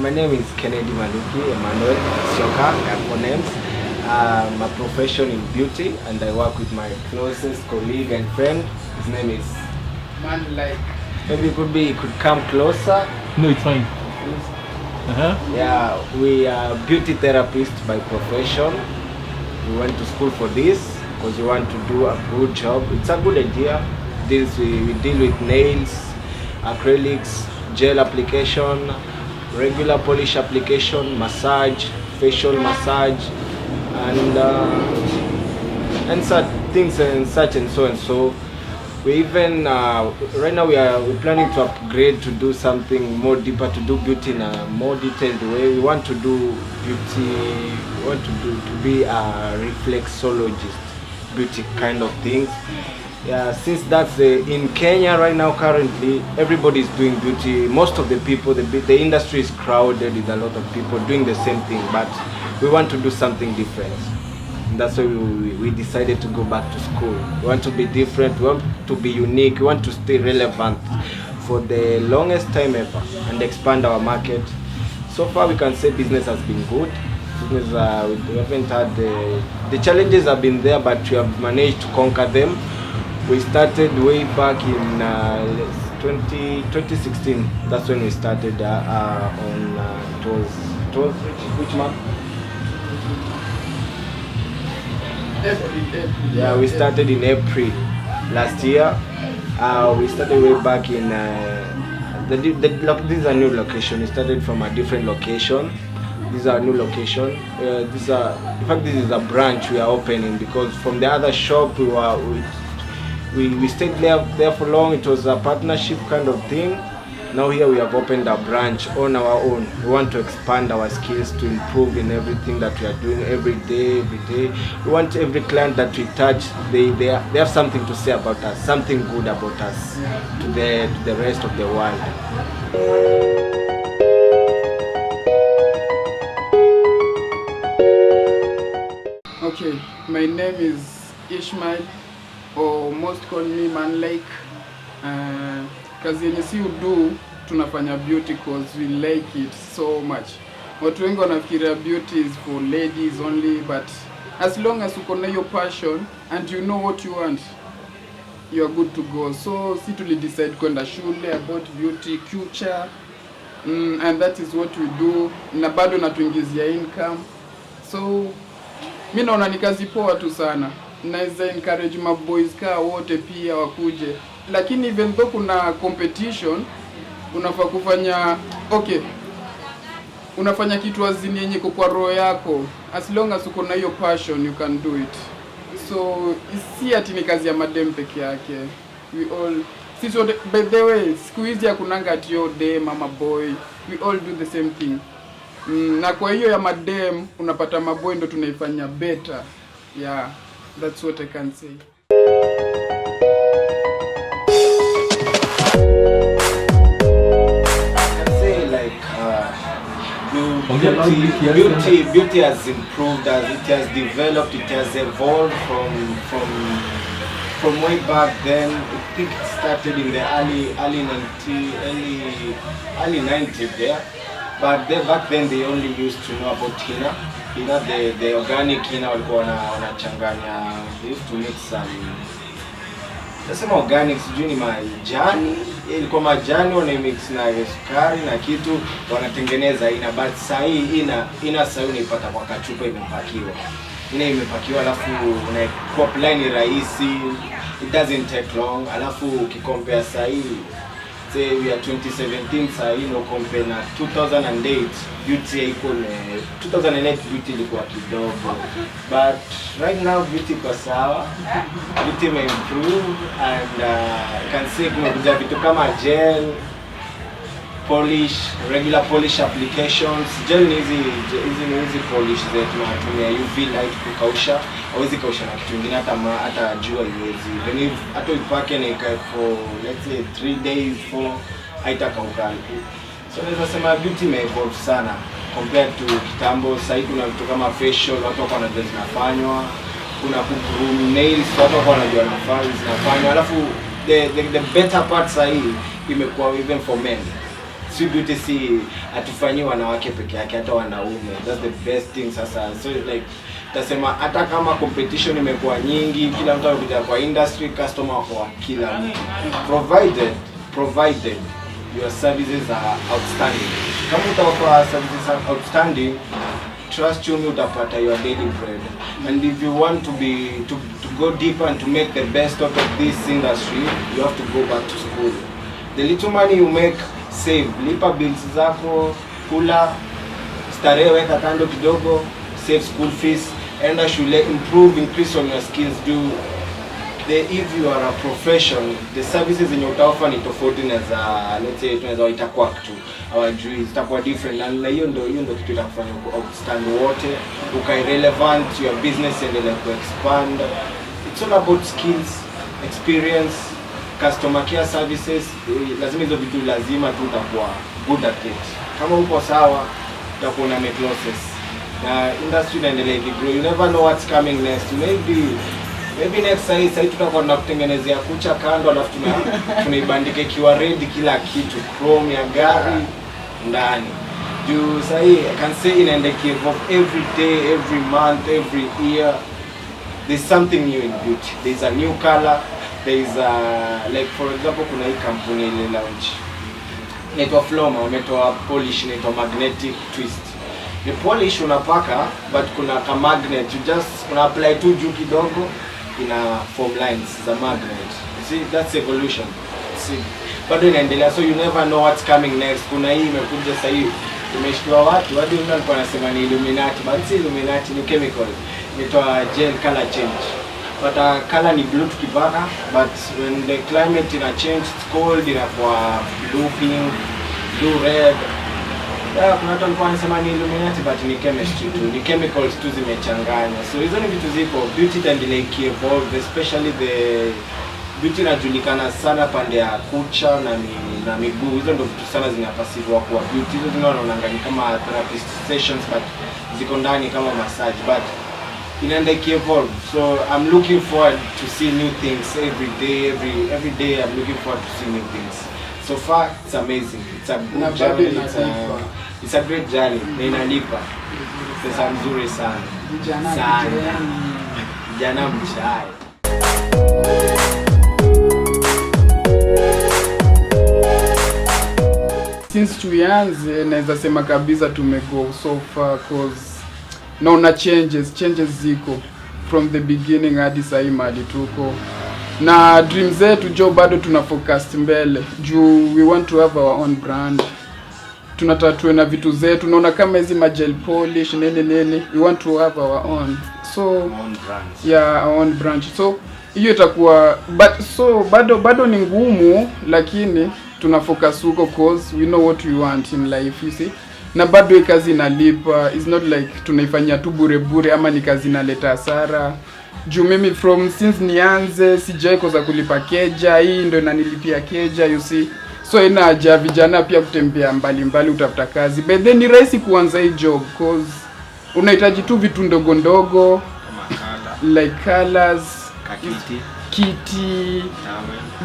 My name is Kennedy Maluki, Emmanuel Sioka, for names. My profession in beauty, and I work with my closest colleague and friend. His name is Man like. Maybe you could come closer. No, it's fine. Yeah, we are beauty therapists by profession. We went to school for this because we want to do a good job. It's a good idea. We deal with nails, acrylics, gel application, regular polish application, massage, facial massage, and such things and such and so and so. We even right now we're planning to upgrade to do something more deeper, to do beauty in a more detailed way. We want to do beauty. We want to be a reflexologist, beauty kind of things. Yeah, since that's in Kenya right now, currently everybody is doing beauty. Most of the people, the industry is crowded with a lot of people doing the same thing, but we want to do something different. And that's why we decided to go back to school. We want to be different, we want to be unique, we want to stay relevant for the longest time ever and expand our market. So far we can say business has been good. Business, we haven't had the challenges have been there, but we have managed to conquer them. We started way back in 2016. That's when we started it was which month? April. Yeah, we started in April last year. We started way back in this is a new location. We started from a different location. This is our new location. In fact, this is a branch we are opening, because from the other shop we stayed there for long. It was a partnership kind of thing. Now here we have opened a branch on our own. We want to expand our skills to improve in everything that we are doing every day. We want every client that we touch, they have something to say about us, something good about us to the rest of the world. Okay, my name is Ishmael, or most call me Man Like. Kazi yenye si udu tunafanya beauty cause we like it so much. Watu wengi wanafikiria beauty is for ladies only, but as long as uko na your passion and you know what you want, you are good to go. So si tuli decide kwenda shule about beauty culture, and that is what we do, na bado natuingizia income. So mimi naona ni kazi poa tu sana. Naweza encourage my boys ka wote pia wakuje. Lakini even though kuna competition, unafaa kufanya unafanya kitu azini yenye kwa roho yako. As long as uko na hiyo passion, you can do it. So si ati ni kazi ya madem peke yake. We all by the way, siku hizi hakunanga ati yo dem mama boy. We all do the same thing. Na kwa hiyo ya madem unapata maboy ndo tunaifanya better. Yeah, that's what I can say. Beauty has improved, as it has developed, it has evolved from way back then. I think it started in the early 90s there. But back then they only used to know about henna. The organic henna walikuwa wanachanganya. They used to mix some. Nasema organic, sijui ni majani, ilikuwa majani wanamix na sukari na kitu wanatengeneza ina, but sahi ina sahi unaipata kwa kachupa imepakiwa. Imepakiwa, alafu unaikuwa plan rahisi, it doesn't take long. Alafu ukicompare sahi, say we are 2017 sahi no compare na 2008 beauty iko 2008 beauty ilikuwa kidogo, but right now beauty kwa sawa, beauty may improve, and can say kuna vitu kama gel polish, regular polish applications. Gel ni hizi polish zetu tunatumia UV light kukausha, hawezi kausha na kitu kingine hata jua iwezi. Then hata ipake na ikae for let's say 3 days for haitakauka. So naweza sema beauty may evolve sana compared to kitambo. Sasa kuna vitu kama facial watu wako wanajua zinafanywa, kuna groom nails watu wako wanajua zinafanywa. Alafu the better part sasa hii imekuwa even for men. si beauty si atufanyi wanawake peke yake, hata wanaume. That's the best thing sasa. So like tasema hata kama competition imekuwa nyingi, kila mtu anakuja kwa industry, customer kwa kila mtu, provided your services are outstanding. Kama utaoffer services are outstanding, trust you, utapata your daily bread. And if you want to go deeper and to make the best out of this industry, you have to go back to school. The little money you make, save, lipa bills zako, kula, starehe, weka kando kidogo, save school fees, enda shule, improve, increase on your skills. If you are a profession, the services in your offer ni tofauti na za, let's say tunaweza itakuwa tu hawajui, itakuwa different, na hiyo ndio kitu itakufanya outstand wote, ukai relevant, your business endelee ku expand. It's all about skills, experience, customer care services. Lazima hizo vitu lazima tu utakuwa good at it. Kama uko sawa, utakuwa na make losses. Na industry inaendelea grow. You never know what's coming next. Maybe next sasa tutakuwa tunakutengenezea kucha kando, alafu tunaibandika ikiwa ready kila kitu, chrome ya gari ndani. Juu sasa I can say inaendelea evolve every day, every month, every year. There's something new in beauty. There's a new color. There's like for example kuna hii kampuni ile launch. Inaitwa Floma, wametoa polish inaitwa magnetic twist. The polish unapaka, but kuna ka magnet, you just una apply tu juu kidogo, ina form lines za magnet. You see, that's evolution. See, bado inaendelea, so you never know what's coming next. Kuna hii imekuja sasa hivi, imeshtua watu hadi mtu alikuwa anasema ni Illuminati, but si Illuminati, ni chemical. Inaitwa gel color change. But color ni blue tukipaka, but when the climate ina change, it's cold, inakuwa blue pink, blue red. Kuna watu walikuwa wanasema ni Illuminati, but ni chemistry tu, ni chemicals tu zimechanganya. So hizo ni vitu zipo. Beauty itaendelea evolve, especially the beauty inajulikana sana pande ya kucha na miguu. Hizo ndio vitu sana zinapasiwa kwa beauty. Hizo zinaona kama therapist sessions, but ziko ndani kama massage, but inaendelea evolve. So I'm looking forward to see new things every day. I'm looking forward to see new things. So far it's amazing. It's a good journey. It's a great journey. Na inalipa. Pesa nzuri sana. Jana mchai. Since tuanze naweza sema kabisa tumego so far cause naona changes ziko from the beginning hadi sasa mahali tuko. Na dreams zetu jo bado tuna focus mbele. Juu we want to have our own brand. Tunatatue na vitu zetu. Naona kama hizi magel polish nene we want to have our own. So own brand. Yeah, our own brand. So hiyo itakuwa bado ni ngumu, lakini tuna focus huko cause we know what we want in life, you see. Na bado hii kazi inalipa. It's not like tunaifanyia tu bure ama ni kazi inaleta hasara. Juu mimi from since nianze sijai kosa kulipa keja, hii ndio inanilipia keja, you see. So ina haja vijana pia kutembea mbali utafuta kazi. But then ni rahisi kuanza hii job cause unahitaji tu vitu ndogo kama like colors, kiti,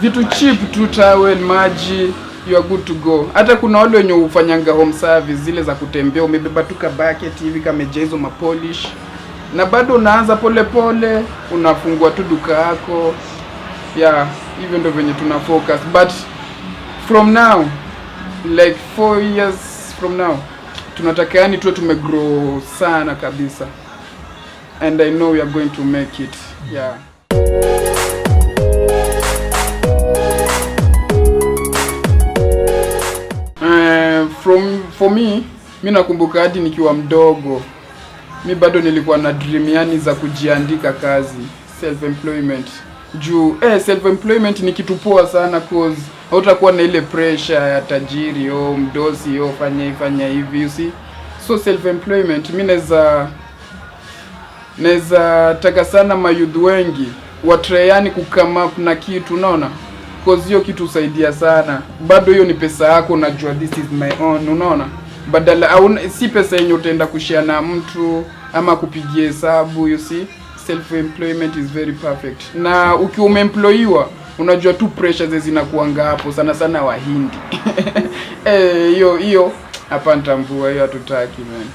vitu cheap tu, towel, maji, you are good to go. Hata kuna wale wenye ufanyanga home service zile za kutembea, umebeba tu ka bucket hivi kama jezo mapolish. Na bado unaanza pole unafungua tu duka yako. Yeah, even though venye tuna focus, but from now like 4 years from now tunataka yani tuwe tumegrow sana kabisa, and I know we are going to make it. Yeah. For me, mimi nakumbuka hadi nikiwa mdogo, mi bado nilikuwa na dream yani za kujiandika kazi, self employment. Juu self employment ni kitu poa sana cause hautakuwa na ile pressure ya tajiri mdosi fanya hivi, you see. So self employment mimi naweza taka sana mayouth wengi watry yani kukama up na kitu, unaona, cause hiyo kitu usaidia sana. Bado hiyo ni pesa yako, unajua this is my own, unaona. Badala si pesa yenye utaenda kushare na mtu ama kupigia hesabu, you see. Self employment is very perfect. Na ukiwa umeemployiwa unajua tu pressures zinakuanga hapo sana sana Wahindi. Hiyo hapa nitambua, hiyo hatutaki man.